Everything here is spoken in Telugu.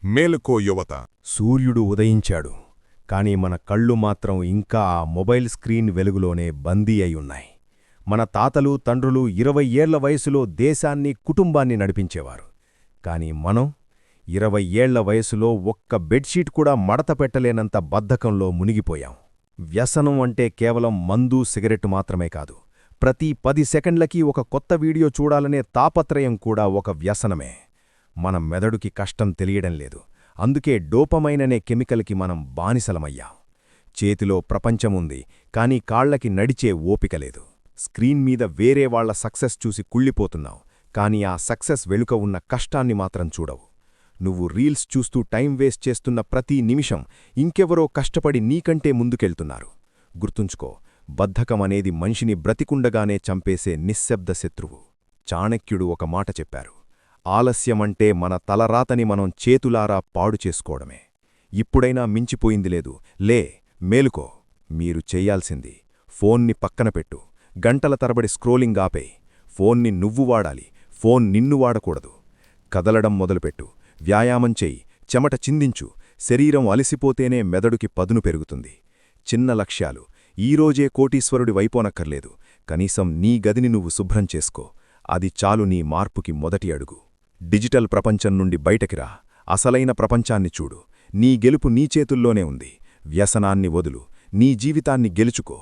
మేలుకో యువత. సూర్యుడు ఉదయించాడు, కాని మన కళ్ళు మాత్రం ఇంకా ఆ మొబైల్ స్క్రీన్ వెలుగులోనే బందీ అయ్యున్నాయి. మన తాతలు తండ్రులు 20 ఏళ్ల వయసులో దేశాన్ని కుటుంబాన్ని నడిపించేవారు. కాని మనం 20 ఏళ్ల వయసులో ఒక్క బెడ్షీట్ కూడా మడత పెట్టలేనంత బద్ధకంలో మునిగిపోయాం. వ్యసనం అంటే కేవలం మందు సిగరెట్టు మాత్రమే కాదు, ప్రతి 10 సెకండ్లకి ఒక కొత్త వీడియో చూడాలనే తాపత్రయం కూడా ఒక వ్యసనమే. మన మెదడుకి కష్టం తెలియడం లేదు, అందుకే డోపమైననే కెమికల్కి మనం బానిసలమయ్యాం. చేతిలో ప్రపంచముంది, కానీ కాళ్లకి నడిచే ఓపిక లేదు. స్క్రీన్ మీద వేరే వాళ్ల సక్సెస్ చూసి కుళ్ళిపోతున్నావు, కానీ ఆ సక్సెస్ వెనుక ఉన్న కష్టాన్ని మాత్రం చూడవు. నువ్వు రీల్స్ చూస్తూ టైం వేస్ట్ చేస్తున్న ప్రతి నిమిషం ఇంకెవరో కష్టపడి నీకంటే ముందుకెళ్తున్నారు. గుర్తుంచుకో, బద్ధకమనేది మనిషిని బ్రతికుండగానే చంపేసే నిశ్శబ్ద శత్రువు. చాణక్యుడు ఒక మాట చెప్పారు: ఆలస్యమంటే మన తలరాతని మనం చేతులారా పాడు చేసుకోవడమే. ఇప్పుడైనా మించిపోయింది లేదు, లే, మేలుకో. మీరు చెయ్యాల్సింది ఫోన్ని పక్కనపెట్టు, గంటల తరబడి స్క్రోలింగ్ ఆపేయ్. ఫోన్ని నువ్వు వాడాలి, ఫోన్ నిన్ను వాడకూడదు. కదలడం మొదలుపెట్టు, వ్యాయామం చెయ్యి, చెమట చిందించు. శరీరం అలసిపోతేనే మెదడుకి పదును పెరుగుతుంది. చిన్న లక్ష్యాలు, ఈరోజే కోటీశ్వరుడి వైపోనక్కర్లేదు, కనీసం నీ గదిని నువ్వు శుభ్రం చేసుకో. అది చాలు నీ మార్పుకి మొదటి అడుగు. డిజిటల్ ప్రపంచం నుండి బయటకిరా, అసలైన ప్రపంచాన్ని చూడు. నీ గెలుపు నీ చేతుల్లోనే ఉంది. వ్యసనాన్ని వదులు, నీ జీవితాన్ని గెలుచుకో.